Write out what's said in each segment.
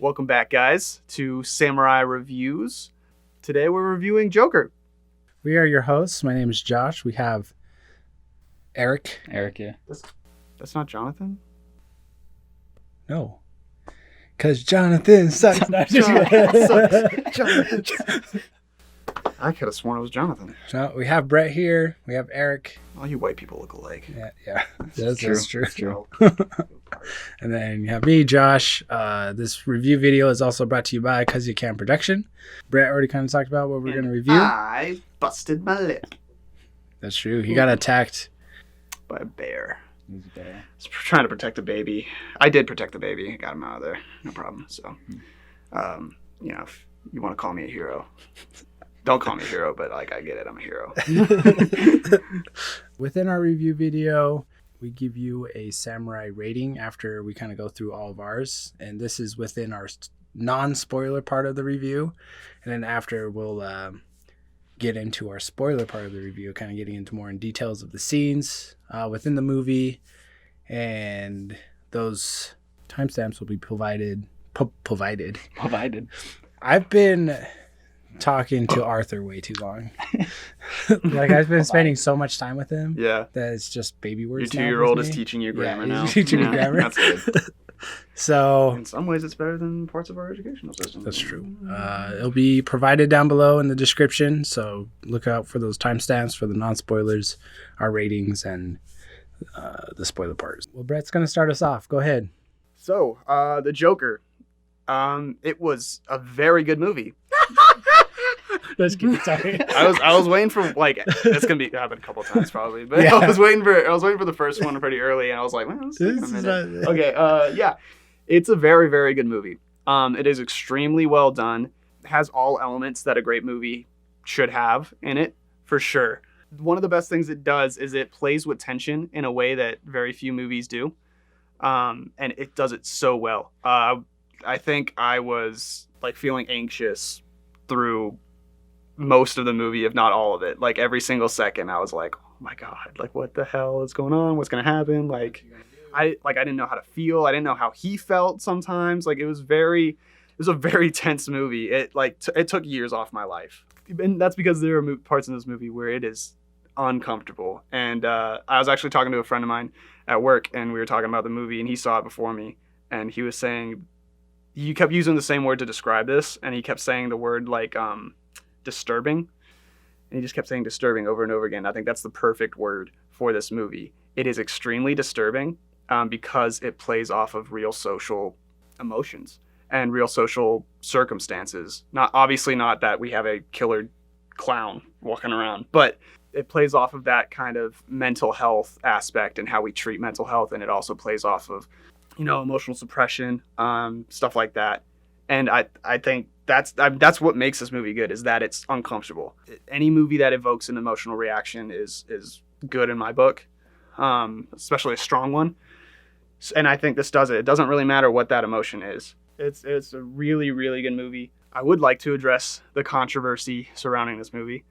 Welcome back, guys, to Samurai Reviews. Today we're reviewing Joker. We are your hosts. My name is Josh. We have Eric. Yeah. That's not Jonathan? No. Because Jonathan sucks. Jonathan. I could have sworn it was Jonathan. No, we have Brett here. We have Eric. All you white people look alike. Yeah. That's true. It's true. And then you have me, Josh. This review video is also brought to you by Cause You Can Production. Brett already kind of talked about what we're going to review. I busted my lip. That's true. He got attacked by a bear. He's trying to protect the baby. I did protect the baby. I got him out of there. No problem. So, if you want to call me a hero, don't call me a hero, but I get it. I'm a hero. Within our review video, we give you a samurai rating after we kind of go through all of ours. And this is within our non-spoiler part of the review. And then after we'll get into our spoiler part of the review, kind of getting into more in details of the scenes within the movie. And those timestamps will be provided. I've been talking to Arthur way too long. I've been spending so much time with him. Yeah. That it's just baby words. Your 2-year-old is teaching you grammar now. He's teaching me grammar. That's good. So in some ways, it's better than parts of our educational system. That's true. It'll be provided down below in the description. So look out for those timestamps for the non-spoilers, our ratings, and the spoiler parts. Well, Brett's going to start us off. Go ahead. So, The Joker. It was a very good movie. Let's keep it talking. I was waiting for it's gonna be happen a couple times probably, but yeah. I was waiting for the first one pretty early, and I was like, well, this is a minute. Okay, yeah, it's a very, very good movie. It is extremely well done. It has all elements that a great movie should have in it, for sure. One of the best things it does is it plays with tension in a way that very few movies do, and it does it so well. I think I was feeling anxious through most of the movie, if not all of it. Every single second I was like, oh my god, what the hell is going on, what's gonna happen? I didn't know how to feel. I didn't know how he felt sometimes. It was a very tense movie. It it took years off my life, and that's because there are parts in this movie where it is uncomfortable. And I was actually talking to a friend of mine at work, and we were talking about the movie, and he saw it before me, and he was saying, you kept using the same word to describe this, and he kept saying the word disturbing, and he just kept saying disturbing over and over again. I think that's the perfect word for this movie. It is extremely disturbing because it plays off of real social emotions and real social circumstances. Not that we have a killer clown walking around, but it plays off of that kind of mental health aspect and how we treat mental health, and it also plays off of emotional suppression, stuff like that. And I think that's what makes this movie good, is that it's uncomfortable. Any movie that evokes an emotional reaction is good in my book, especially a strong one. And I think this does it. It doesn't really matter what that emotion is. It's a really, really good movie. I would like to address the controversy surrounding this movie,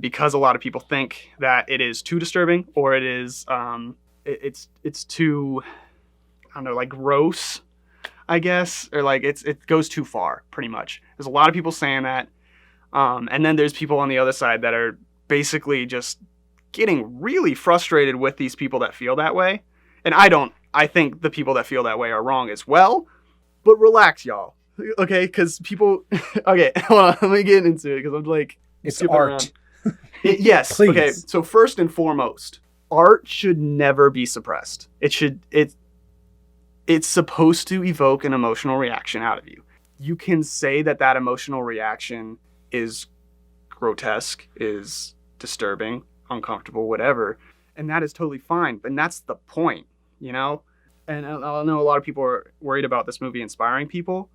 because a lot of people think that it is too disturbing, or it is it's too, I don't know, gross, I guess, or it goes too far, pretty much. There's a lot of people saying that, and then there's people on the other side that are basically just getting really frustrated with these people that feel that way. And I think the people that feel that way are wrong as well, but relax, y'all, okay? Because people, okay, hold on, let me get into it, because I'm it's art. Yes, please. Okay, so first and foremost, art should never be suppressed. It's supposed to evoke an emotional reaction out of you. You can say that emotional reaction is grotesque, is disturbing, uncomfortable, whatever, and that is totally fine. And that's the point, And I know a lot of people are worried about this movie inspiring people.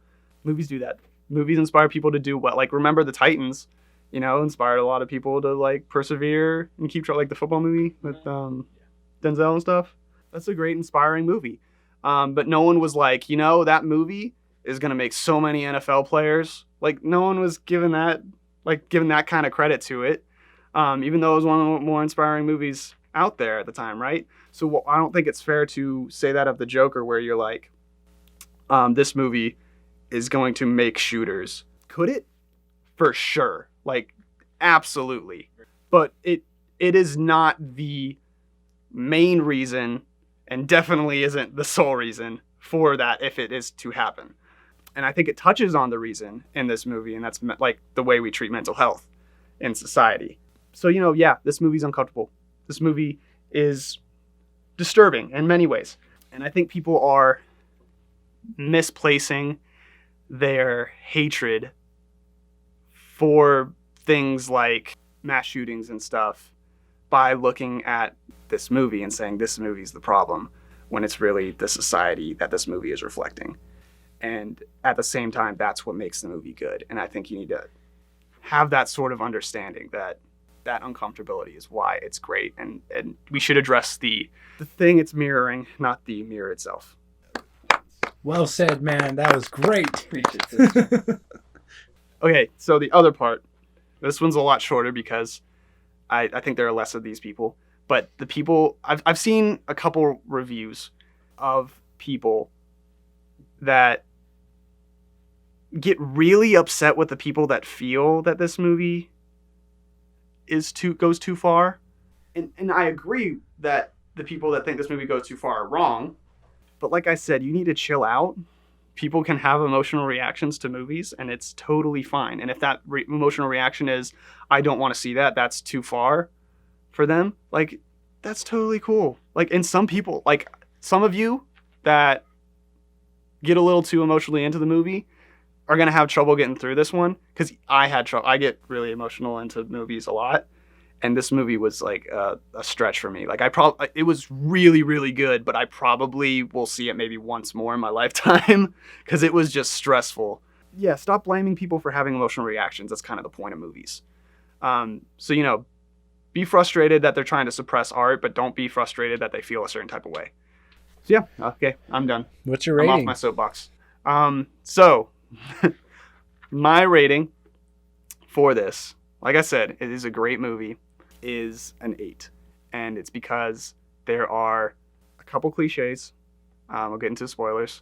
Movies do that. Movies inspire people to do what? Remember the Titans, inspired a lot of people to persevere and keep trying, the football movie with Denzel and stuff. That's a great inspiring movie. But no one was that movie is going to make so many NFL players. No one was given that kind of credit to it, even though it was one of the more inspiring movies out there at the time, right? So I don't think it's fair to say that of the Joker, where you're this movie is going to make shooters. Could it? For sure. Like, absolutely. But it is not the main reason, and definitely isn't the sole reason for that if it is to happen. And I think it touches on the reason in this movie, and that's like the way we treat mental health in society. So, yeah, this movie's uncomfortable. This movie is disturbing in many ways. And I think people are misplacing their hatred for things like mass shootings and stuff by looking at this movie and saying this movie's the problem, when it's really the society that this movie is reflecting. And at the same time, that's what makes the movie good. And I think you need to have that sort of understanding that uncomfortability is why it's great. And we should address the thing it's mirroring, not the mirror itself. Well said, man. That was great. Okay, so the other part, this one's a lot shorter because I think there are less of these people. But the people, I've seen a couple reviews of people that get really upset with the people that feel that this movie goes too far. And I agree that the people that think this movie goes too far are wrong. But like I said, you need to chill out. People can have emotional reactions to movies, and it's totally fine. And if that emotional reaction is, I don't want to see that, that's too far for them, like, that's totally cool. Like, and some people, like some of you that get a little too emotionally into the movie are going to have trouble getting through this one, because I had trouble. I get really emotional into movies a lot, and this movie was like a stretch for me. Like, it was really, really good, but I probably will see it maybe once more in my lifetime because it was just stressful. Yeah, stop blaming people for having emotional reactions. That's kind of the point of movies. So, be frustrated that they're trying to suppress art, but don't be frustrated that they feel a certain type of way. So yeah, okay, I'm done. What's your rating? I'm off my soapbox. So my rating for this, like I said, it is a great movie, is an 8. And it's because there are a couple cliches. We'll get into spoilers.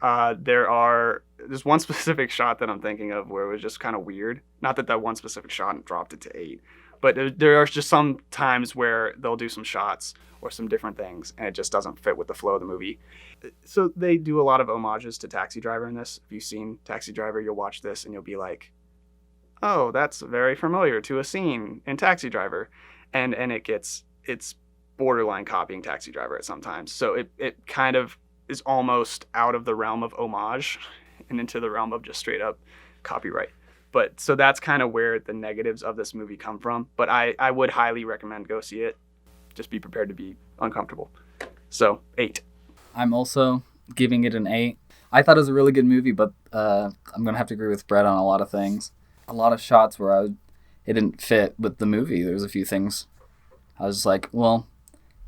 There's one specific shot that I'm thinking of where it was just kind of weird. Not that one specific shot dropped it to 8. But there are just some times where they'll do some shots or some different things, and it just doesn't fit with the flow of the movie. So they do a lot of homages to Taxi Driver in this. If you've seen Taxi Driver, you'll watch this and you'll be like, oh, that's very familiar to a scene in Taxi Driver. And it's borderline copying Taxi Driver at sometimes. So it kind of is almost out of the realm of homage and into the realm of just straight up copyright. But so that's kind of where the negatives of this movie come from. But I would highly recommend go see it. Just be prepared to be uncomfortable. So 8. I'm also giving it an 8. I thought it was a really good movie, but I'm going to have to agree with Brett on a lot of things. A lot of shots where it didn't fit with the movie. There was a few things I was like, well,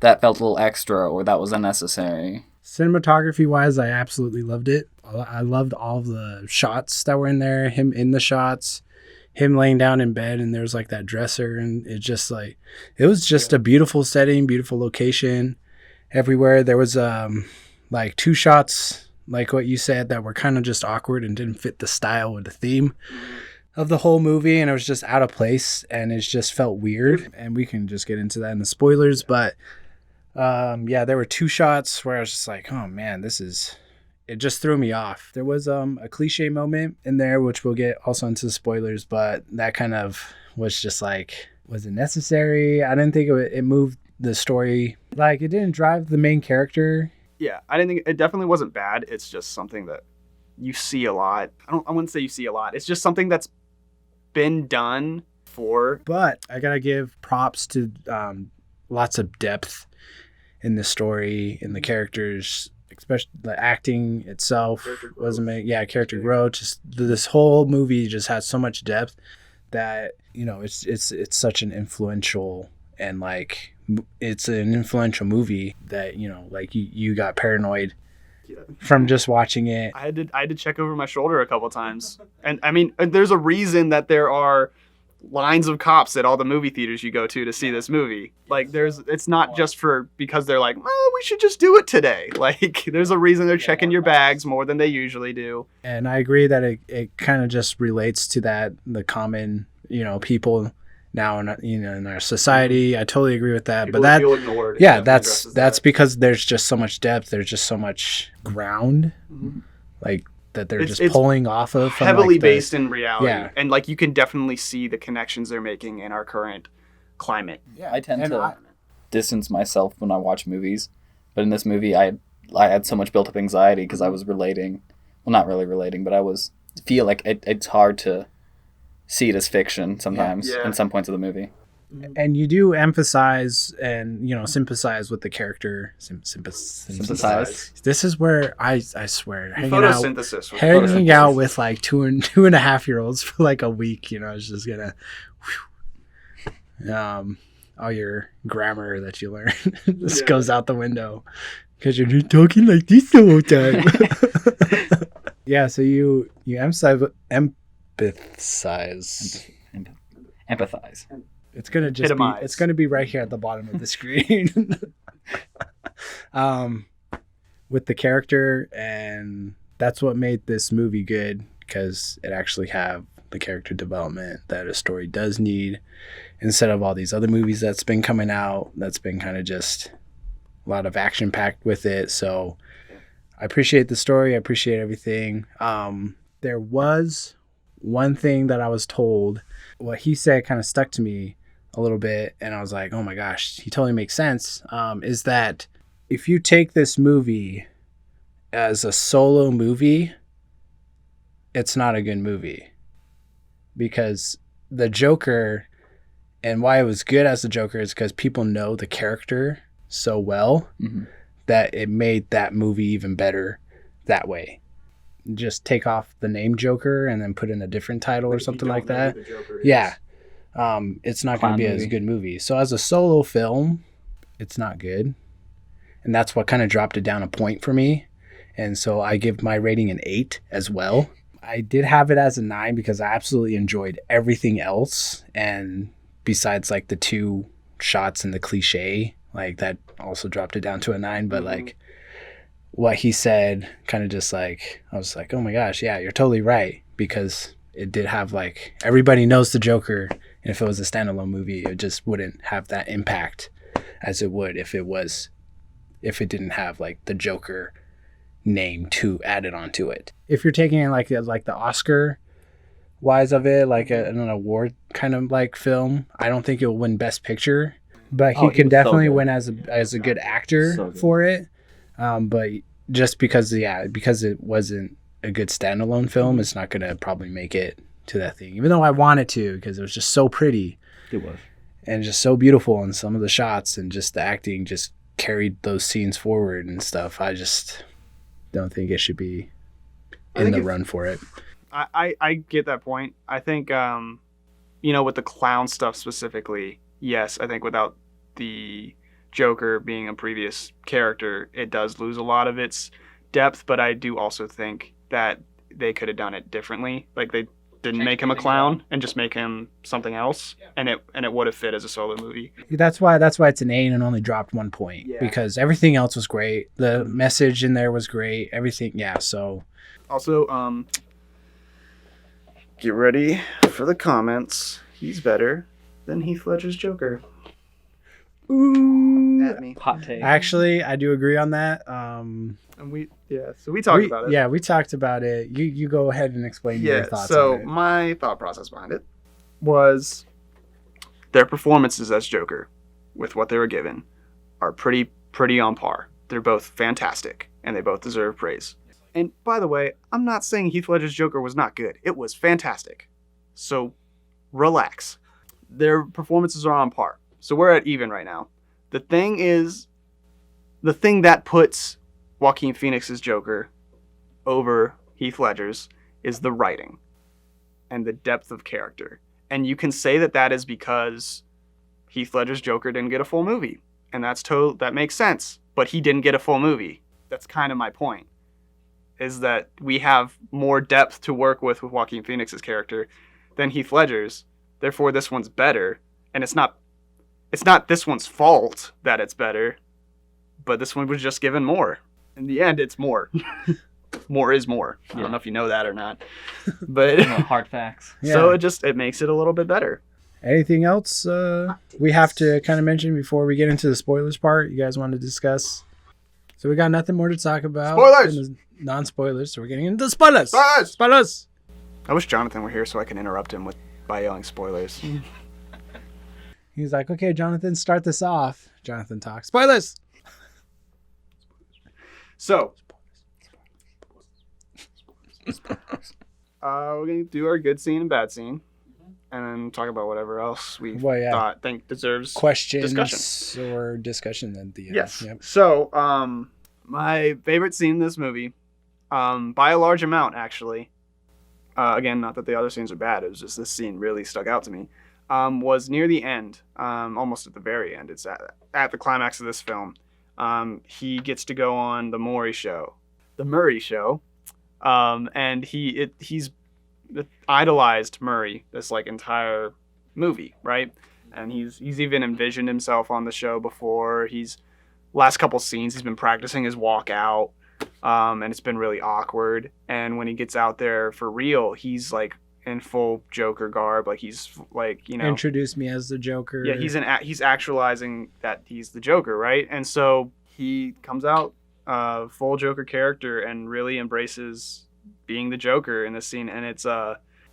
that felt a little extra, or that was unnecessary. Cinematography wise, I absolutely loved it. I loved all of the shots that were in there, him in the shots, him laying down in bed, and there's like that dresser, and it was just a beautiful setting, beautiful location everywhere. There was like 2 shots, like what you said, that were kind of just awkward and didn't fit the style or the theme of the whole movie, and it was just out of place, and it just felt weird. And we can just get into that in the spoilers, but there were 2 shots where I was just like, oh man, it just threw me off. There was a cliche moment in there, which we'll get also into the spoilers, but that kind of was just like, was it necessary? I didn't think it moved the story. Like, it didn't drive the main character. Yeah, I didn't think it definitely wasn't bad. It's just something that you see a lot. I wouldn't say you see a lot. It's just something that's been done for. But I gotta give props to lots of depth in the story, in the characters, especially the acting itself wasn't character growth. Just this whole movie just has so much depth that it's such an influential, and like it's an influential movie that like you got paranoid from just watching it. I had to check over my shoulder a couple times, and I mean, there's a reason that there are lines of cops at all the movie theaters you go to see this movie. Like it's not just because they're like, oh, we should just do it today. Like there's a reason they're checking your bags more than they usually do. And I agree that it kind of just relates to the common, people now in our society. I totally agree with that. People but feel ignored. That's because there's just so much depth. There's just so much ground, like that they're just pulling off of. Heavily based in reality, and like you can definitely see the connections they're making in our current climate. Yeah, I tend to distance myself when I watch movies, but in this movie, I had so much built up anxiety because I was relating. Well, not really relating, but I feel like it's hard to see it as fiction sometimes in some points of the movie. And you do emphasize and sympathize with the character. Sympathize. This is where I swear hanging out with like 2.5-year-olds for like a week. It's just gonna all your grammar that you learn just goes out the window because you're talking like this the whole time. Yeah, so you empathize. It's gonna just be. It's gonna be right here at the bottom of the screen, with the character, and that's what made this movie good because it actually have the character development that a story does need, instead of all these other movies that's been coming out. That's been kind of just a lot of action packed with it. So I appreciate the story. I appreciate everything. There was one thing that I was told. What he said kind of stuck to me a little bit, and I was like, oh my gosh, he totally makes sense, is that if you take this movie as a solo movie, it's not a good movie. Because the Joker, and why it was good as the Joker, is because people know the character so well that it made that movie even better that way. Just take off the name Joker and then put in a different title or something like that. Yeah. It's not going to be as good movie. So as a solo film, it's not good. And that's what kind of dropped it down a point for me. And so I give my rating an 8 as well. I did have it as a 9 because I absolutely enjoyed everything else. And besides like the 2 shots and the cliche, like that also dropped it down to a 9. But like what he said kind of just like, I was like, oh my gosh, yeah, you're totally right. Because it did have like, everybody knows the Joker. And if it was a standalone movie, it just wouldn't have that impact as it would if it didn't have like the Joker name added onto it. If you're taking it like the Oscar wise of it, like an award kind of like film, I don't think it'll win Best Picture, but he can definitely win as a good actor for it. But just because it wasn't a good standalone film, it's not gonna probably make it to that thing, even though I wanted to, because it was just so pretty. It was. And just so beautiful, and some of the shots and just the acting just carried those scenes forward and stuff. I just don't think it should be in the run for it. I get that point. I think with the clown stuff specifically, yes, I think without the Joker being a previous character, it does lose a lot of its depth, but I do also think that they could have done it differently. Like they didn't make him a clown and just make him something else, and it would have fit as a solo movie. That's why it's an 8 and only dropped 1 point, because everything else was great. The message in there was great. Everything, yeah. So also, get ready for the comments. He's better than Heath Ledger's Joker. Ooh, at me. Hot take. Actually, I do agree on that. And we talked about it. Yeah, we talked about it. You go ahead and explain your thoughts so on it. My thought process behind it was their performances as Joker, with what they were given, are pretty on par. They're both fantastic, and they both deserve praise. And by the way, I'm not saying Heath Ledger's Joker was not good. It was fantastic. So relax. Their performances are on par. So we're at even right now. The thing that puts Joaquin Phoenix's Joker over Heath Ledger's is the writing and the depth of character. And you can say that is because Heath Ledger's Joker didn't get a full movie. And that makes sense. But he didn't get a full movie. That's kind of my point. Is that we have more depth to work with Joaquin Phoenix's character than Heath Ledger's. therefore this one's better. And it's not this one's fault that it's better, but this one was just given more. In the end, it's more. More is more. I don't know if you know that or not, but hard facts. So it makes it a little bit better. Anything else we have to kind of mention before we get into the spoilers part? You guys want to discuss? So we got nothing more to talk about. Spoilers! Non-spoilers. So we're getting into spoilers. Spoilers! I wish Jonathan were here so I can interrupt him by yelling spoilers. He's like, okay, Jonathan, start this off. Jonathan talks. Spoilers! So, we're going to do our good scene and bad scene. And then talk about whatever else we think deserves questions discussion. Or discussion at the end. Yes. Yep. So, my favorite scene in this movie, by a large amount, actually, again, not that the other scenes are bad, it was just this scene really stuck out to me, was near the end, almost at the very end. It's at the climax of this film. He gets to go on the Maury show, the Murray show, and he's idolized Murray this like entire movie, right? And he's even envisioned himself on the show before. Last couple scenes he's been practicing his walk out, and it's been really awkward. And when he gets out there for real, he's like in full Joker garb, like he's like, you know, introduce me as the Joker. Yeah, he's actualizing that he's the Joker, right? And so he comes out full Joker character and really embraces being the Joker in this scene. And it's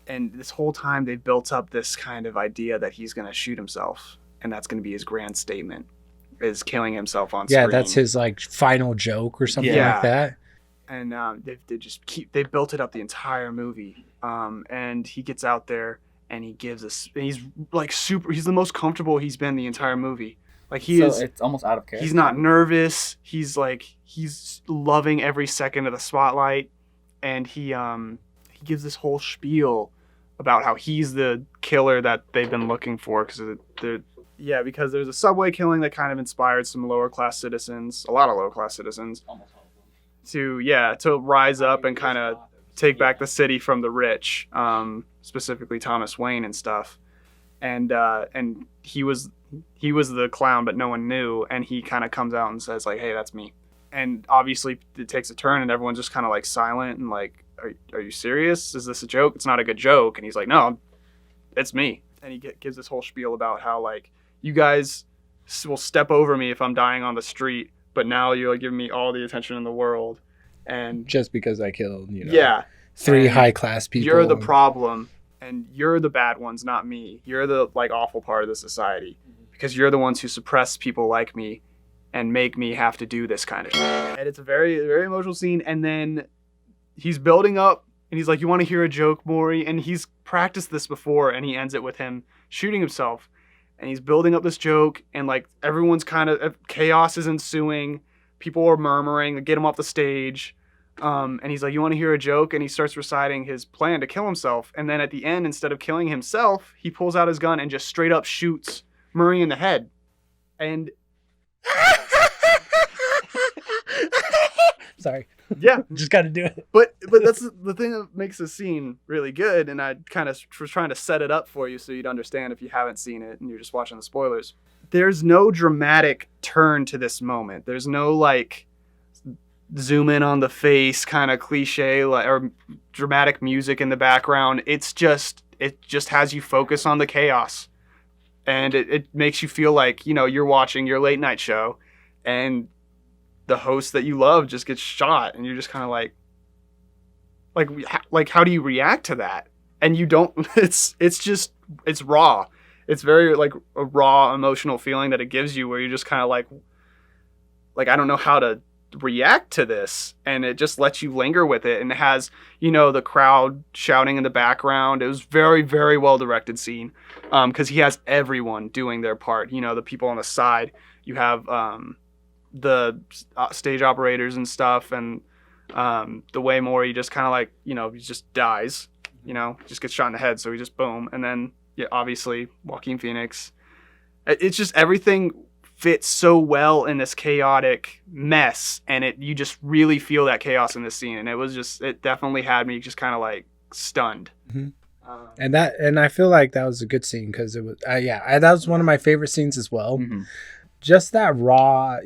and this whole time they've built up this kind of idea that he's gonna shoot himself, and that's gonna be his grand statement, is killing himself on screen. Yeah, that's his like final joke or something like that. And they built it up the entire movie. And he gets out there and he's like he's the most comfortable he's been the entire movie. Like it's almost out of character. He's not nervous. He's loving every second of the spotlight. And he gives this whole spiel about how he's the killer that they've been looking for, because there's a subway killing that kind of inspired some a lot of lower class citizens, to rise up and kind of take back the city from the rich, specifically Thomas Wayne and stuff. And he was the clown, but no one knew. And he kind of comes out and says like, "Hey, that's me." And obviously it takes a turn, and everyone's just kind of like silent and like, "Are you serious? Is this a joke? It's not a good joke." And he's like, "No, it's me." And he gives this whole spiel about how like, you guys will step over me if I'm dying on the street, but now you're giving me all the attention in the world. And just because I killed, three high class people. You're the problem, and you're the bad ones, not me. You're the like awful part of the society, because you're the ones who suppress people like me and make me have to do this kind of shit. And it's a very, very emotional scene. And then he's building up, and he's like, "You want to hear a joke, Maury?" And he's practiced this before, and he ends it with him shooting himself. And he's building up this joke, and like everyone's kind of chaos is ensuing. People are murmuring, get him off the stage. And he's like, "You want to hear a joke?" And he starts reciting his plan to kill himself. And then at the end, instead of killing himself, he pulls out his gun and just straight up shoots Murray in the head. And sorry. Yeah. Just got to do it. But that's the thing that makes the scene really good. And I kind of was trying to set it up for you so you'd understand if you haven't seen it and you're just watching the spoilers. There's no dramatic turn to this moment. There's no like zoom in on the face kind of cliche or dramatic music in the background. It just has you focus on the chaos. And it makes you feel like, you're watching your late night show and the host that you love just gets shot, and you're just kind of like, how do you react to that? And you don't, it's raw. It's very like a raw emotional feeling that it gives you, where you're just kind of like, I don't know how to react to this. And it just lets you linger with it. And it has, the crowd shouting in the background. It was very, very well directed scene. Cause he has everyone doing their part, the people on the side. You have, the stage operators and stuff, and the way Maury just kind of like, he just dies, just gets shot in the head, so he just boom. And then obviously Joaquin Phoenix. It's just everything fits so well in this chaotic mess, and you just really feel that chaos in this scene. And it definitely had me just kind of like stunned. Mm-hmm. And I feel like that was a good scene because it was that was one of my favorite scenes as well. Mm-hmm. Just that raw,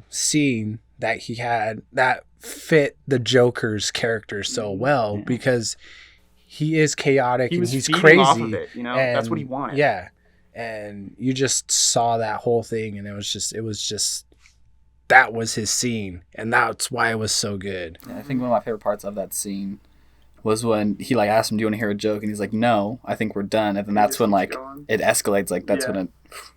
scene that he had that fit the Joker's character so well because he is chaotic and he's crazy. Off of it, that's what he wanted. Yeah, and you just saw that whole thing, and it was just that was his scene, and that's why it was so good. Yeah, I think one of my favorite parts of that scene was when he asked him, "Do you want to hear a joke?" And he's like, "No, I think we're done." And then that's when it escalates. That's when it.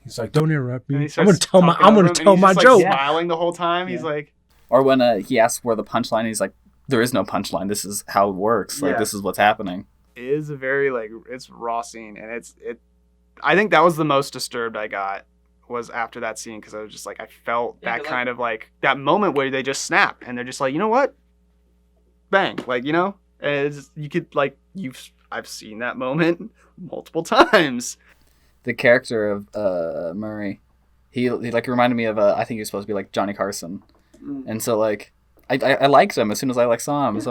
He's like, "Don't interrupt me. I'm gonna tell my joke." Smiling the whole time. Yeah. He's like, or when he asks where the punchline, he's like, "There is no punchline. This is how it works. This is what's happening." It is a very it's raw scene, and I think that was the most disturbed I got was after that scene because I was just I felt that kind of that moment where they just snap and they're just like, you know what, bang, as you could I've seen that moment multiple times. The character of Murray, he reminded me of I think he was supposed to be Johnny Carson, and so I liked him as soon as I saw him. Yeah.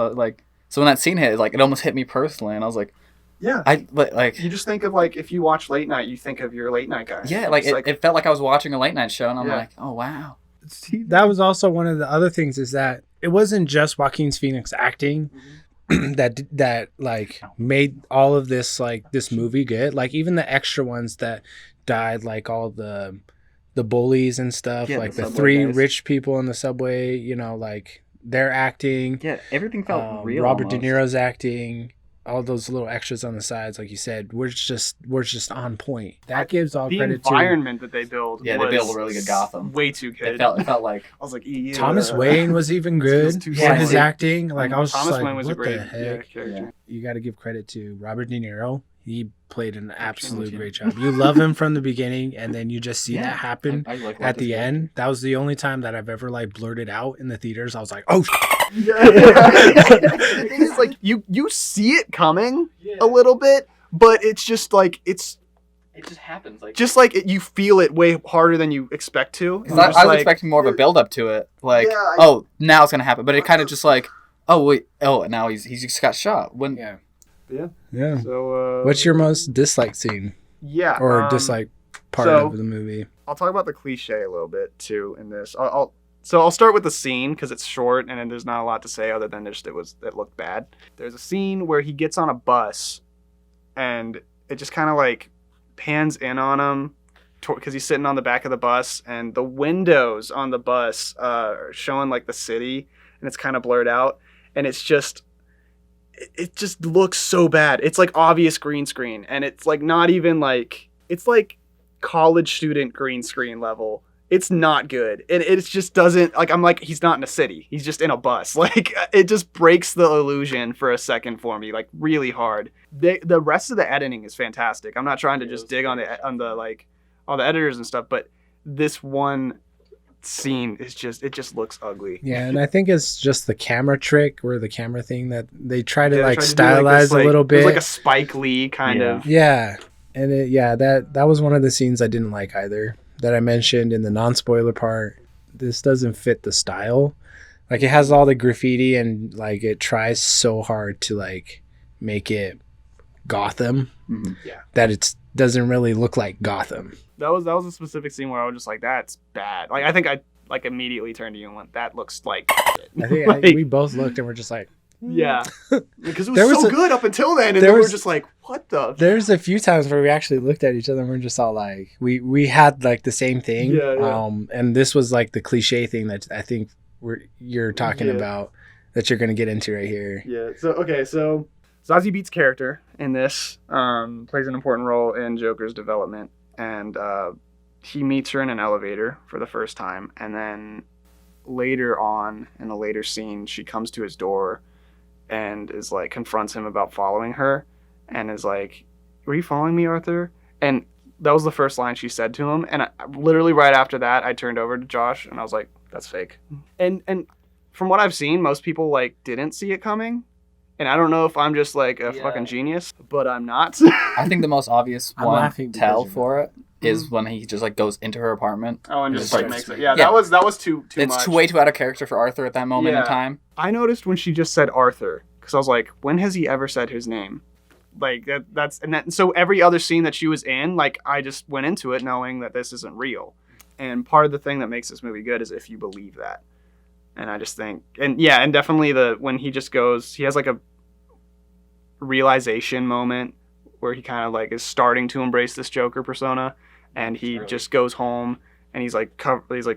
So when that scene hit, it almost hit me personally, and I was like, yeah, you just think of if you watch late night, you think of your late night guy. Yeah, it felt like I was watching a late night show, and I'm like, oh wow. That was also one of the other things is that it wasn't just Joaquin Phoenix acting. Mm-hmm. that made all of this this movie good. Even the extra ones that died, all the bullies and stuff, the three guys. Rich people in the subway, their acting. Yeah, everything felt real. Robert almost. De Niro's acting. All those little extras on the sides, like you said, we're just on point. That gives all credit to the environment that they build. Yeah, they built a really good Gotham. Way too good. It felt like I was like, Thomas Wayne was even good for his acting. I was Thomas just Wayne was what a great the heck? character. You got to give credit to Robert De Niro. He played an absolute great job. You love him from the beginning, and then you just see that happen at the end. That was the only time that I've ever blurted out in the theaters. I was like, "Oh." The thing is, you see it coming a little bit, but it's just it just happens. You feel it way harder than you expect to. I was expecting more of a build up to it. Now it's gonna happen, but it kind of just now he's just got shot. Yeah. So, what's your most disliked scene? Yeah. Or disliked part of the movie? I'll talk about the cliche a little bit too in this. I'll start with the scene because it's short and then there's not a lot to say other than it looked bad. There's a scene where he gets on a bus and it just kind of pans in on him because he's sitting on the back of the bus and the windows on the bus are showing the city and it's kind of blurred out and it just looks so bad. It's obvious green screen and it's not even it's college student green screen level. It's not good. And it just doesn't he's not in a city. He's just in a bus. It just breaks the illusion for a second for me, really hard. The rest of the editing is fantastic. I'm not trying to just dig on the all the editors and stuff, but this one scene is it just looks ugly. Yeah, and I think it's just the camera trick or the camera thing that they try to stylize a little bit. It's a Spike Lee kind of. Yeah. And that was one of the scenes I didn't like either. That I mentioned in the non-spoiler part. This doesn't fit the style. It has all the graffiti and it tries so hard to make it Gotham. Mm-hmm. Yeah. That it doesn't really look like Gotham. That was a specific scene where I was just that's bad. I think I immediately turned to you and went, that looks like shit. I think we both looked and we're just yeah, because it was so good up until then, and then we're just what the? There's a few times where we actually looked at each other and we're just all we had the same thing. Yeah. And this was the cliche thing that I think you're talking about that you're gonna get into right here. Yeah. So Zazie Beetz' character in this plays an important role in Joker's development, and he meets her in an elevator for the first time, and then later on in a later scene, she comes to his door. And is confronts him about following her and is were you following me, Arthur? And that was the first line she said to him. And literally right after that, I turned over to Josh and I was like, that's fake. And from what I've seen, most people didn't see it coming. And I don't know if I'm just a fucking genius, but I'm not. I think the most obvious tell for it is when he just goes into her apartment. Oh, and just makes it. Yeah, that was too much. It's way too out of character for Arthur at that moment in time. I noticed when she just said Arthur because I was like, when has he ever said his name? Like so every other scene that she was in, like I just went into it knowing that this isn't real. And part of the thing that makes this movie good is if you believe that. And I just think, and definitely when he just goes, he has like a realization moment where he kind of like is starting to embrace this Joker persona, and he just goes home and he's like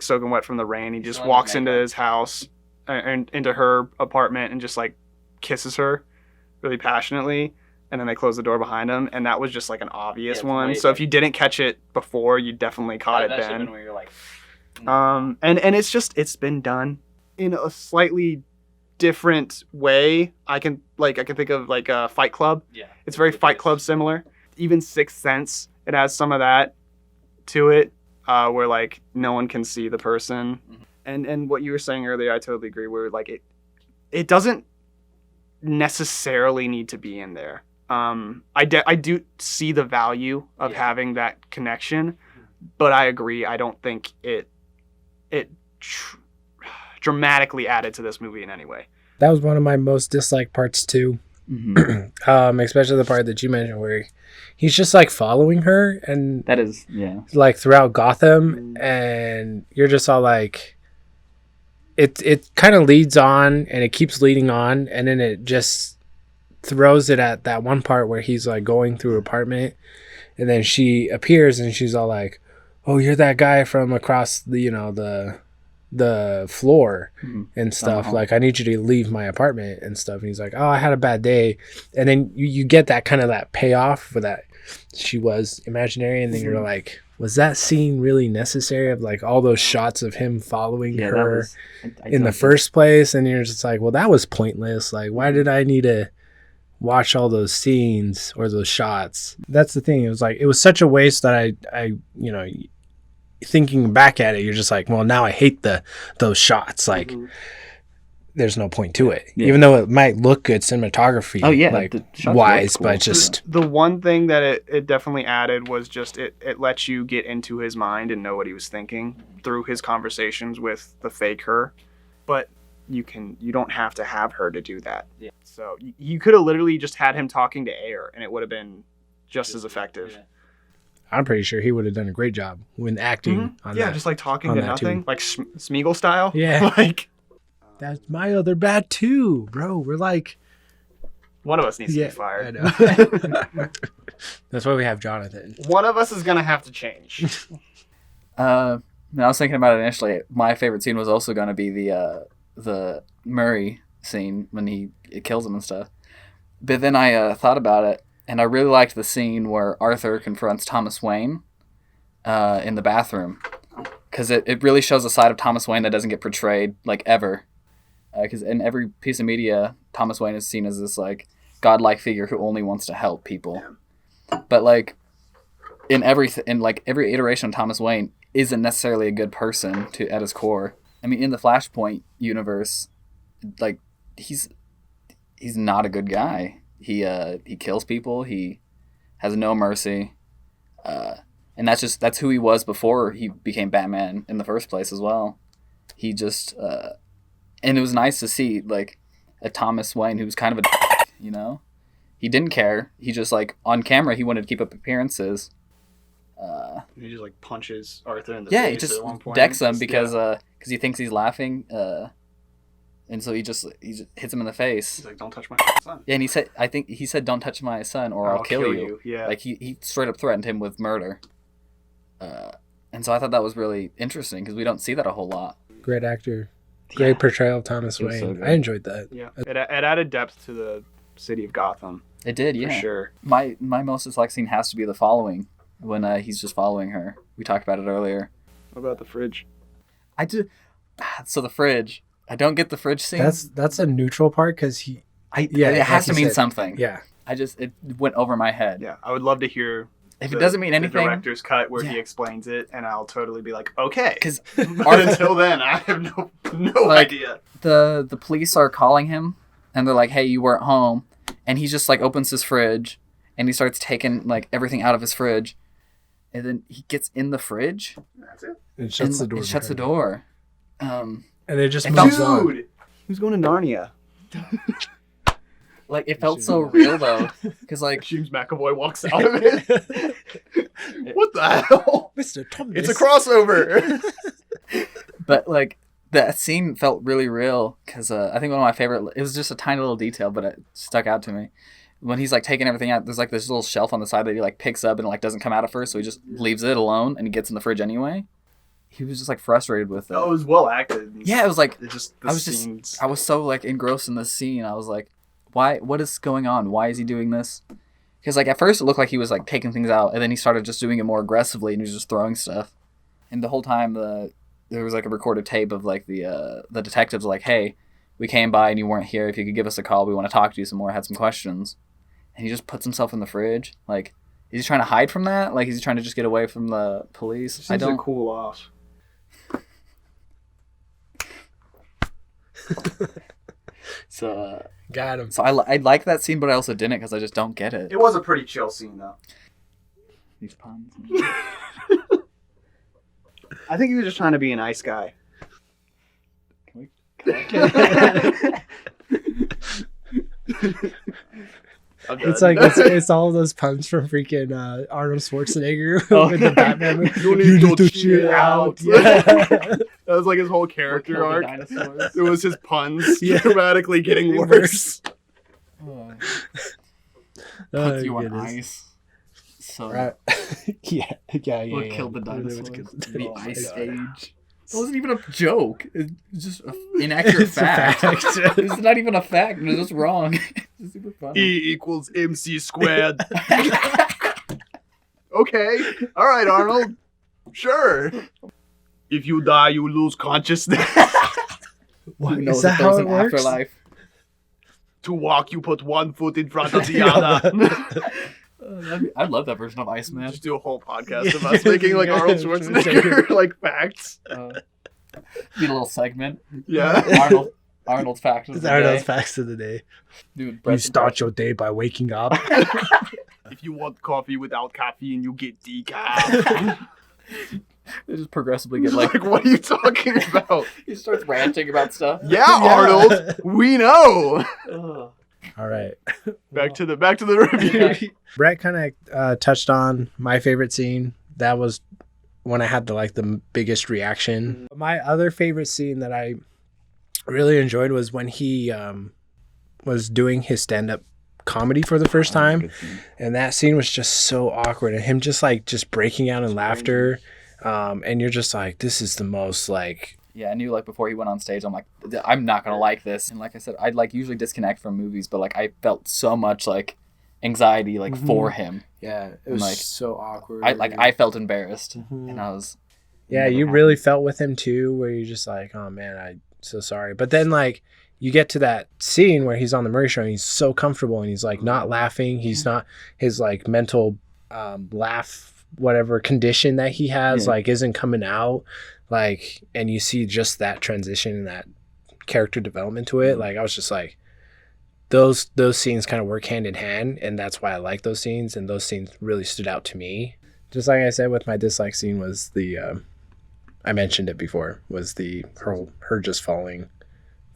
soaking wet from the rain. He just walks into his house and into her apartment and just like kisses her really passionately, and then they close the door behind him, and that was just like an obvious one. So if you didn't catch it before, you definitely caught it then. Where you're like, and it's been done in a slightly different way. I can think of like a Fight Club. Yeah, it's very Fight Club similar. Even Sixth Sense, it has some of that to it, where like no one can see the person. Mm-hmm. And what you were saying earlier, I totally agree. Where like it doesn't necessarily need to be in there. I do see the value of having that connection, but I agree. I don't think it dramatically added to this movie in any way. That was one of my most disliked parts too. Mm-hmm. Especially the part that you mentioned where he's just like following her, and that is like throughout Gotham, and you're just all like, it kind of leads on and it keeps leading on, and then it just throws it at that one part where he's like going through her apartment, and then she appears and she's all like, oh, you're that guy from across the floor and stuff. Like, I need you to leave my apartment and stuff. And he's like, oh, I had a bad day. And then you get that kind of that payoff for that she was imaginary. And then you're like, was that scene really necessary of like all those shots of him following her in the first place? And you're just like, well, that was pointless. Like, why did I need to watch all those scenes or those shots? That's the thing. It was like, it was such a waste that I thinking back at it, you're just like, well, now I hate those shots. Like, there's no point to it, even though it might look good cinematography. Like wise, cool. But just the one thing that it definitely added was just it lets you get into his mind and know what he was thinking through his conversations with the fake her. But you don't have to have her to do that. Yeah. So you could have literally just had him talking to air, and it would have been just as effective. Yeah. I'm pretty sure he would have done a great job when acting on that. Yeah, just like talking to nothing. Too. Like Smeagol style. Yeah. Like, that's my other bat too, bro. We're like... One of us needs to be fired. I know. That's why we have Jonathan. One of us is going to have to change. I was thinking about it initially. My favorite scene was also going to be the Murray scene when he kills him and stuff. But then I thought about it. And I really liked the scene where Arthur confronts Thomas Wayne in the bathroom. Because it really shows a side of Thomas Wayne that doesn't get portrayed, like, ever. Because in every piece of media, Thomas Wayne is seen as this, like, godlike figure who only wants to help people. Yeah. But, like, in every iteration of Thomas Wayne isn't necessarily a good person at his core. I mean, in the Flashpoint universe, like, he's not a good guy. He kills people. He has no mercy, and that's who he was before he became Batman in the first place as well. He just and it was nice to see like a Thomas Wayne who was kind of he didn't care. He just like on camera he wanted to keep up appearances. He just like punches Arthur in the face. He just at one point. Decks him because he thinks he's laughing. And so he just hits him in the face. He's like, "Don't touch my son." Yeah, and he said, "Don't touch my son, or I'll kill you." Yeah, like he straight up threatened him with murder. And so I thought that was really interesting because we don't see that a whole lot. Great actor, great portrayal of Thomas Wayne. So I enjoyed that. Yeah, it added depth to the city of Gotham. It did, yeah, for sure. My most disliked scene has to be the following when he's just following her. We talked about it earlier. What about the fridge? I do. So the fridge. I don't get the fridge scene. That's a neutral part because it has to mean something. Yeah. It went over my head. Yeah, I would love to hear if it doesn't mean anything. The director's cut where he explains it, and I'll totally be like, okay. Because until then, I have no idea. The police are calling him, and they're like, "Hey, you weren't home," and he just like opens his fridge, and he starts taking like everything out of his fridge, and then he gets in the fridge. That's it. It shuts the door. It shuts the door. And it just moves on. Dude, who's going to Narnia? Like, it felt so real, though. Because, like... James McAvoy walks out of it. What the hell? Mr. Thomas. It's a crossover. But, like, that scene felt really real. Because I think one of my favorite... It was just a tiny little detail, but it stuck out to me. When he's, like, taking everything out, there's, like, this little shelf on the side that he, like, picks up and, like, doesn't come out at first. So he just leaves it alone, and he gets in the fridge anyway. He was just, like, frustrated with it. Oh, it was well acted. Yeah, it was, like... I was so, like, engrossed in this scene. I was like... What is going on? Why is he doing this? Because, like, at first it looked like he was, like, taking things out, and then he started just doing it more aggressively, and he was just throwing stuff. And the whole time, there was, like, a recorded tape of, like, the detectives like, hey, we came by and you weren't here. If you could give us a call, we want to talk to you some more, had some questions. And he just puts himself in the fridge. Like, is he trying to hide from that? Like, is he trying to just get away from the police? I don't cool off. So... Got him. So I like that scene, but I also didn't because I just don't get it. It was a pretty chill scene, though. These puns. I think he was just trying to be a nice guy. It's like it's all those puns from freaking Arnold Schwarzenegger with the Batman movie. You need to chill out. Yeah. That was like his whole character arc. It was his puns dramatically getting worse. Puts you on ice. So right. yeah. Or killed the dinosaurs. The ice age. It wasn't even a joke. It's just an inaccurate fact. It's not even a fact. It's just wrong. It's super funny. E equals MC squared. Okay. All right, Arnold. Sure. If you die, you lose consciousness. What? Is that how it works? Afterlife? To walk, you put one foot in front of the other. I love that version of Iceman. Just do a whole podcast of us making like Arnold Schwarzenegger like facts. Be a little segment. Yeah. Arnold's facts of the day. Arnold's facts of the day. Dude, you start your day by waking up. If you want coffee without caffeine, you get decaf. They just progressively get like what are you talking about? He starts ranting about stuff. Yeah, Arnold. We know. All right. Back to the review. Brett kind of touched on my favorite scene. That was when I had the biggest reaction. My other favorite scene that I really enjoyed was when he was doing his stand-up comedy for the first time, and that scene was just so awkward, and him just breaking out in laughter, and you're just like, this is the most like. Yeah, I knew like before he went on stage, I'm like, I'm not gonna like this. And like I said, I'd like usually disconnect from movies, but like I felt so much like anxiety like for him. Yeah, it was like so awkward. I felt embarrassed, and I was. Yeah, you really felt with him too, where you're just like, oh man, I'm so sorry. But then like you get to that scene where he's on the Murray Show and he's so comfortable and he's like not laughing. He's not his like mental laugh whatever condition that he has like isn't coming out. Like, and you see just that transition and that character development to it. Like, I was just like, those scenes kind of work hand in hand, and that's why I like those scenes, and those scenes really stood out to me. Just like I said with my dislike scene was the, I mentioned it before, was the her just following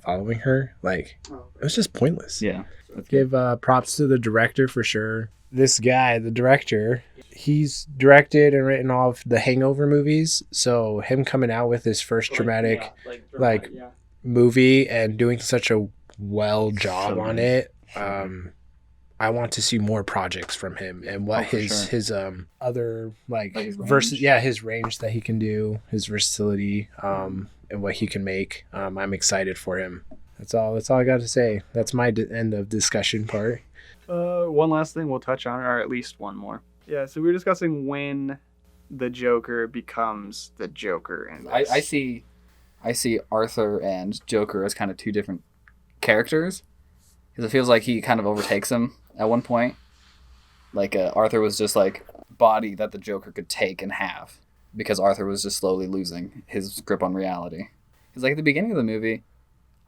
her. Like, it was just pointless. Yeah. Give props to the director for sure. This guy, the director, he's directed and written all of the Hangover movies. So him coming out with his first dramatic movie and doing such a well job on it. I want to see more projects from him and what his other like his range that he can do, his versatility, and what he can make. I'm excited for him. That's all I got to say. That's my end of discussion part. One last thing we'll touch on, or at least one more. Yeah, so we were discussing when the Joker becomes the Joker. And I see Arthur and Joker as kind of two different characters, because it feels like he kind of overtakes him at one point. Like Arthur was just like body that the Joker could take and have, because Arthur was just slowly losing his grip on reality. Because like at the beginning of the movie,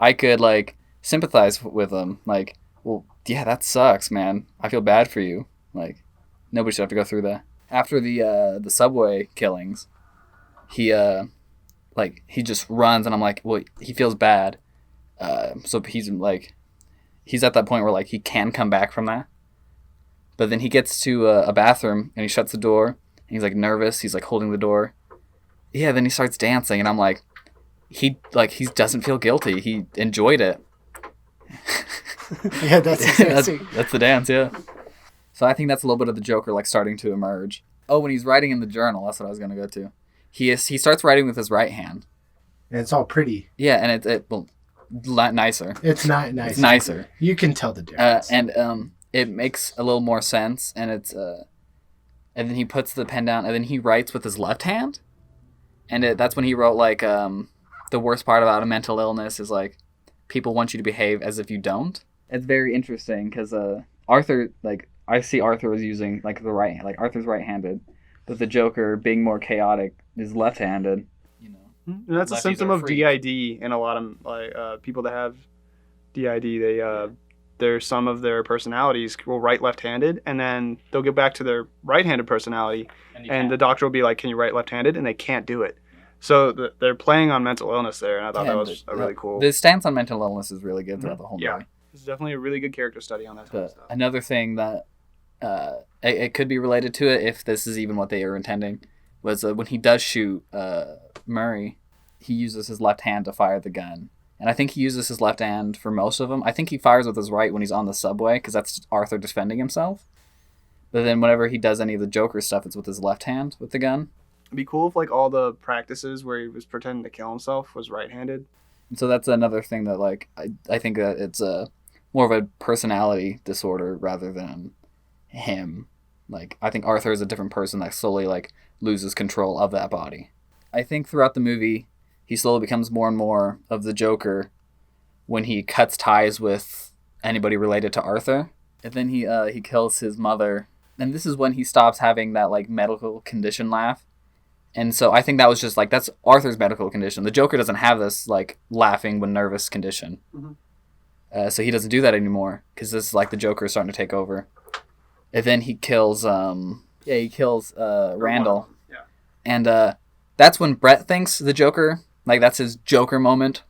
I could like sympathize with him, like, well, yeah, that sucks, man. I feel bad for you. Like, nobody should have to go through that. After the subway killings, he just runs, and I'm like, well, he feels bad. So he's like, he's at that point where like he can come back from that. But then he gets to a bathroom and he shuts the door. And he's like nervous. He's like holding the door. Yeah, then he starts dancing, and I'm like, he doesn't feel guilty. He enjoyed it. Yeah, that's that's the dance. Yeah. So I think that's a little bit of the Joker like starting to emerge. Oh, when he's writing in the journal, that's what I was gonna go to. He starts writing with his right hand. And it's all pretty. Yeah, and it's nicer. It's not nicer. It's nicer. You can tell the difference. And it makes a little more sense, and it's and then he puts the pen down, and then he writes with his left hand, and that's when he wrote like the worst part about a mental illness is like people want you to behave as if you don't. It's very interesting because Arthur, like I see Arthur as using like the right, like Arthur's right-handed, but the Joker being more chaotic is left-handed. You know, and that's a symptom of DID in a lot of like people that have DID. There's some of their personalities will write left-handed, and then they'll get back to their right-handed personality, and the doctor will be like, "Can you write left-handed?" And they can't do it. So they're playing on mental illness there, and I thought that was really cool. The stance on mental illness is really good throughout the whole movie. It's definitely a really good character study on that kind of stuff. Another thing that it could be related to it, if this is even what they were intending, was when he does shoot Murray, he uses his left hand to fire the gun. And I think he uses his left hand for most of them. I think he fires with his right when he's on the subway, because that's Arthur defending himself. But then whenever he does any of the Joker stuff, it's with his left hand with the gun. It'd be cool if like all the practices where he was pretending to kill himself was right-handed. And so that's another thing that like I think that it's more of a personality disorder rather than him. Like I think Arthur is a different person that slowly like loses control of that body. I think throughout the movie, he slowly becomes more and more of the Joker when he cuts ties with anybody related to Arthur. And then he kills his mother. And this is when he stops having that like medical condition laugh. And so I think that was just like, that's Arthur's medical condition. The Joker doesn't have this like laughing when nervous condition. Mm-hmm. So he doesn't do that anymore because this is like the Joker is starting to take over. And then he kills Randall. Yeah. And that's when Brett thinks the Joker, like that's his Joker moment.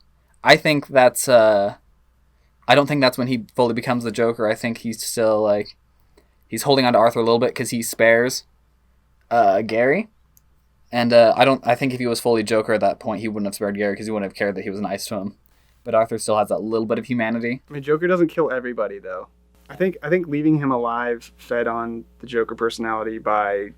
I think that's I don't think that's when he fully becomes the Joker. I think he's still like he's holding on to Arthur a little bit because he spares Gary. And I think if he was fully Joker at that point, he wouldn't have spared Gary because he wouldn't have cared that he was nice to him. But Arthur still has that little bit of humanity. I mean, Joker doesn't kill everybody though. I think leaving him alive fed on the Joker personality by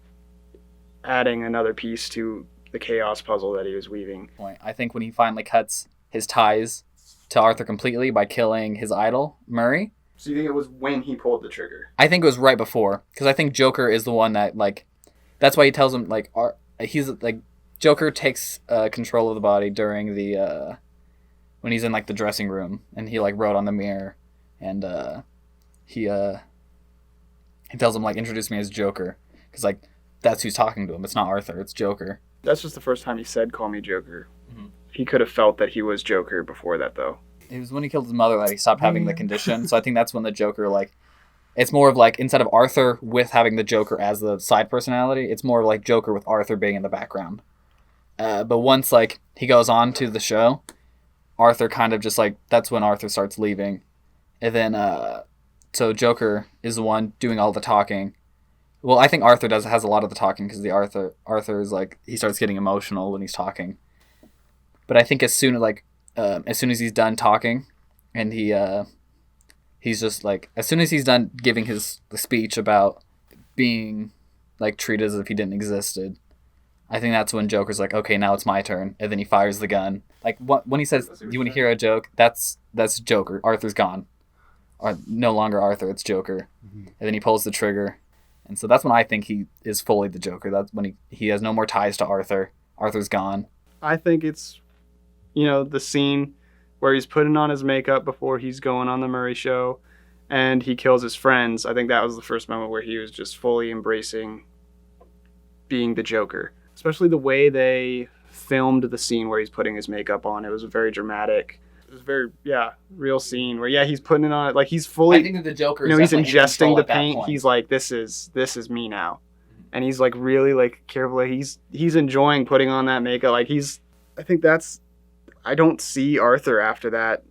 adding another piece to the chaos puzzle that he was weaving. I think when he finally cuts his ties to Arthur completely by killing his idol, Murray. So you think it was when he pulled the trigger? I think it was right before, because I think Joker is the one that like, that's why he tells him like he's like Joker takes control of the body during the when he's in like the dressing room and he like wrote on the mirror and he tells him like introduce me as Joker because like that's who's talking to him. It's not Arthur, it's Joker. That's just the first time he said call me Joker. Mm-hmm. He could have felt that he was Joker before that though. It was when he killed his mother that he stopped having the condition. So I think that's when the Joker like it's more of like instead of Arthur with having the Joker as the side personality, it's more like Joker with Arthur being in the background. But once like he goes on to the show, Arthur kind of just like that's when Arthur starts leaving. And then so Joker is the one doing all the talking. Well, I think Arthur has a lot of the talking because Arthur is like he starts getting emotional when he's talking. But I think as soon as he's done talking, and he's just like as soon as he's done giving the speech about being like treated as if he didn't existed, I think that's when Joker's like, okay, now it's my turn, and then he fires the gun. Like when he says, "Do you want to hear a joke?" That's Joker. Arthur's gone. Or no longer Arthur, it's Joker. Mm-hmm. And then he pulls the trigger. And so that's when I think he is fully the Joker. That's when he has no more ties to Arthur. Arthur's gone. I think it's, the scene where he's putting on his makeup before he's going on the Murray show and he kills his friends. I think that was the first moment where he was just fully embracing being the Joker. Especially the way they filmed the scene where he's putting his makeup on. It was very dramatic. It was a very, real scene where, he's putting it on. Like, he's fully... I think that the Joker is he's ingesting the paint. He's like, this is me now. And he's, like, really, like, careful. He's enjoying putting on that makeup. Like, I think that's... I don't see Arthur after that.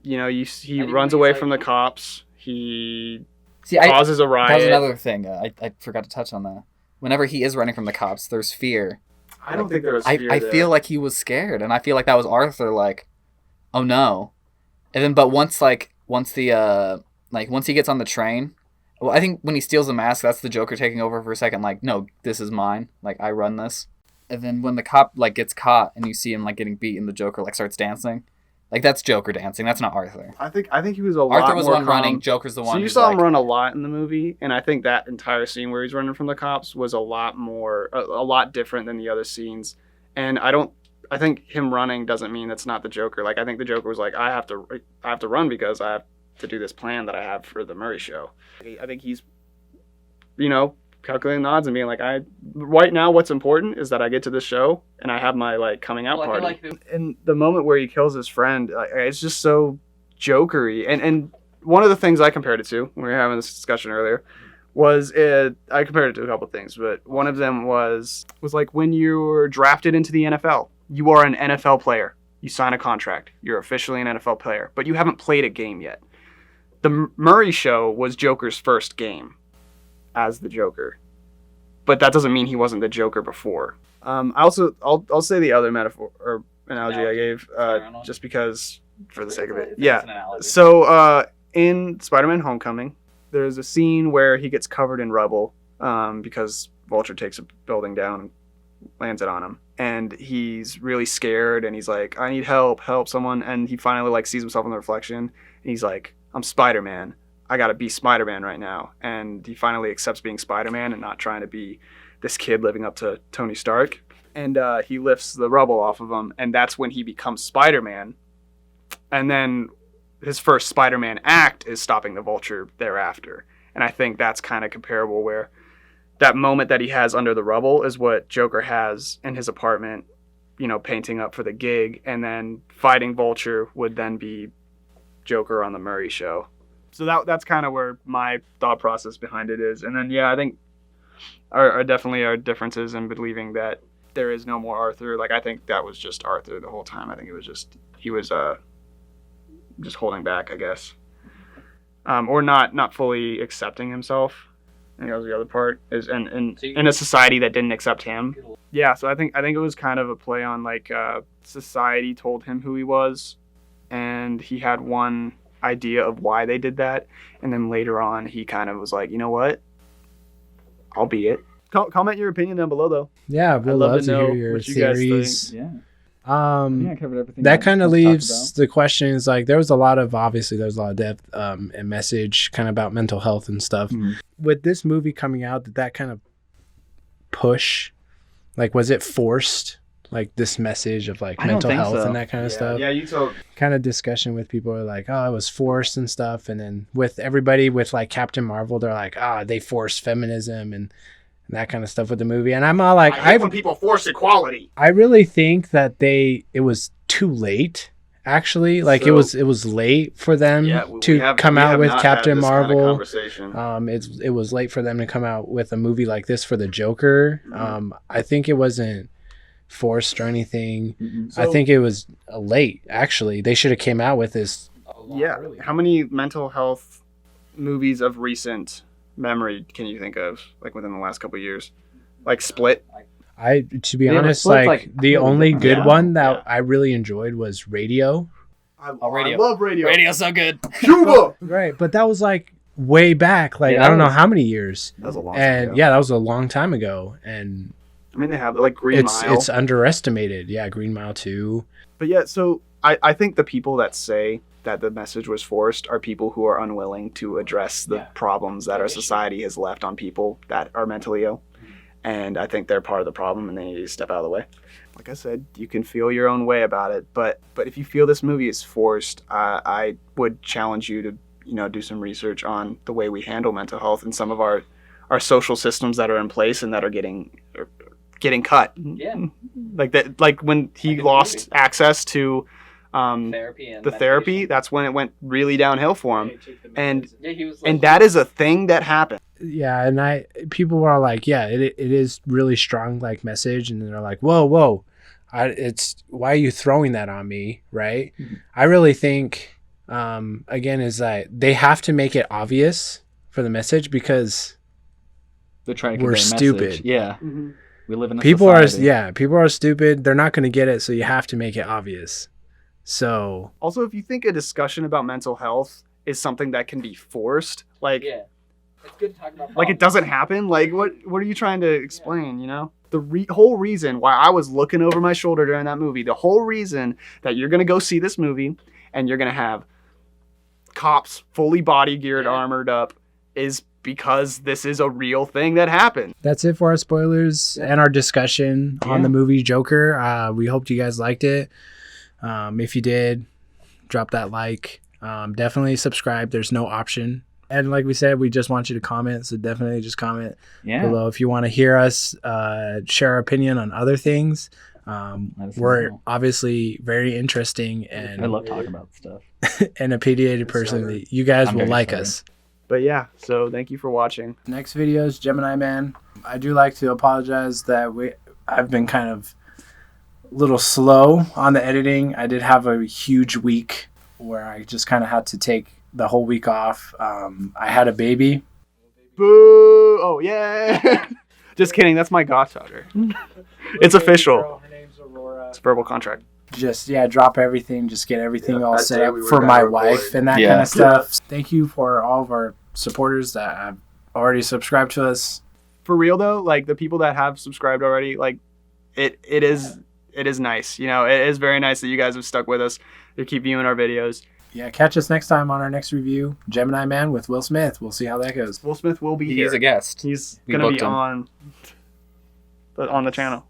he runs away from the cops. He See, causes a riot. That was another thing. I forgot to touch on that. Whenever he is running from the cops, there's fear. I don't think there was fear I feel like he was scared, and I feel like that was Arthur, like, oh no. And then, but once he gets on the train, well, I think when he steals the mask, that's the Joker taking over for a second, like, no, this is mine. Like, I run this. And then when the cop, like, gets caught and you see him, like, getting beat and the Joker, like, starts dancing, like, that's Joker dancing. That's not Arthur. I think he was a lot more Arthur was the one calm. running. Joker's the one. So you saw him run a lot in the movie, and I think that entire scene where he's running from the cops was a lot different than the other scenes. And I think him running doesn't mean that's not the Joker. Like, I think the Joker was like, I have to run because I have to do this plan that I have for the Murray show. I think he's, calculating the odds and being like, right now what's important is that I get to this show and I have my, like, coming out party. And the moment where he kills his friend, it's just so Jokery. And one of the things I compared it to when we were having this discussion earlier was I compared it to a couple of things, but one of them was like when you're drafted into the NFL, you are an NFL player. You sign a contract. You're officially an NFL player, but you haven't played a game yet. The Murray show was Joker's first game as the Joker, but that doesn't mean he wasn't the Joker before. I'll say the other metaphor or analogy I gave, just because for the sake of it. Yeah. So in Spider-Man: Homecoming, there's a scene where he gets covered in rubble because Vulture takes a building down and lands it on him, and he's really scared and he's like, I need help someone, and he finally, like, sees himself in the reflection and he's like, I'm Spider-Man. I gotta be Spider-Man right now. And he finally accepts being Spider-Man and not trying to be this kid living up to Tony Stark. And he lifts the rubble off of him, and that's when he becomes Spider-Man. And then his first Spider-Man act is stopping the Vulture thereafter. And I think that's kind of comparable, where that moment that he has under the rubble is what Joker has in his apartment, painting up for the gig, and then fighting Vulture would then be Joker on the Murray show. So that's kind of where my thought process behind it is. And then, I think are definitely our differences in believing that there is no more Arthur. Like, I think that was just Arthur the whole time. I think it was he was just holding back, I guess, or not fully accepting himself. I think that was the other part, is in a society that didn't accept him. Yeah, so I think it was kind of a play on, like, society told him who he was, and he had one idea of why they did that, and then later on he kind of was like, you know what, I'll be it. Comment your opinion down below, though. Yeah, we'd love to hear your theories. Yeah. I covered everything. That kind of leaves the questions, like, there was a lot of depth and message kind of about mental health and stuff. Mm-hmm. With this movie coming out, did that kind of push, like, was it forced, like, this message of, like, mental health and that kind of stuff? Yeah, you told. Kind of discussion with people are like, oh, it was forced and stuff. And then with everybody with, like, Captain Marvel, they're like, they forced feminism and that kind of stuff with the movie. And I'm all like, I hate when people force equality. I really think that it was too late, actually. Like, it was late for them to come out with Captain Marvel. It was late for them to come out with a movie like this for the Joker. Mm-hmm. I think it wasn't forced or anything. Mm-hmm. I think it was late, actually. They should have came out with this a lot earlier. How many mental health movies of recent memory can you think of, like, within the last couple of years? Like Split? To be honest, like the only good one that I really enjoyed was Radio. I love Radio. Radio's so good. Cuba! Right, but that was, like, way back. Like, I don't know how many years. That was a long time ago. Yeah, that was a long time ago. And I mean, they have, like, Green Mile. It's underestimated. Yeah, Green Mile 2. But yeah, so I think the people that say that the message was forced are people who are unwilling to address the problems that our society has left on people that are mentally ill. And I think they're part of the problem, and they need to step out of the way. Like I said, you can feel your own way about it, but if you feel this movie is forced, I would challenge you to do some research on the way we handle mental health and some of our social systems that are in place and that are getting cut. Yeah. Like that. Like when he lost access to therapy, that's when it went really downhill for him. And that is a thing that happened. Yeah, and people were like, it is really strong, like, message, and they're like, whoa, it's why are you throwing that on me, right? Mm-hmm. I really think again, is that they have to make it obvious for the message because They're trying to we're convey a stupid. message. Yeah. Mm-hmm. We live in a People society. people are stupid. They're not going to get it, so you have to make it obvious. So Also, if you think a discussion about mental health is something that can be forced, like, Yeah. It's good to talk about like it doesn't happen, like what are you trying to explain? You know, the whole reason why I was looking over my shoulder during that movie, the whole reason that you're gonna go see this movie and you're gonna have cops fully body geared, armored up, is because this is a real thing that happened. that's it for our spoilers and our discussion on the movie Joker. We hope you guys liked it. If you did, drop that like. Definitely subscribe. There's no option. And like we said, we just want you to comment. So definitely just comment below if you want to hear us share our opinion on other things. We're obviously very interesting, and I love talking about stuff. and opinionated person. You guys will like us. But yeah, so thank you for watching. Next video is Gemini Man. I do like to apologize that I've been kind of a little slow on the editing. I did have a huge week where I just kind of had to take the whole week off. I had a baby. Boo! Oh yeah! Just kidding. That's my goddaughter. It's official. Her name's Aurora. It's a verbal contract. Just drop everything. Just get everything all that set day up we were for gonna my record. wife and that kind of stuff. Thank you for all of our supporters that have already subscribed to us. For real though, like the people that have subscribed already, like it is nice. You know, it is very nice that you guys have stuck with us. You keep viewing our videos. Yeah, catch us next time on our next review, Gemini Man with Will Smith. We'll see how that goes. Will Smith will be here. He's a guest. He's We gonna be booked him. on the channel.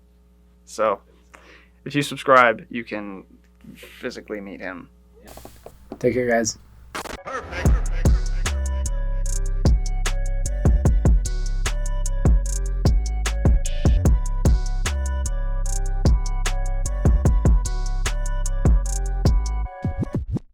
So if you subscribe, you can physically meet him. Take care, guys.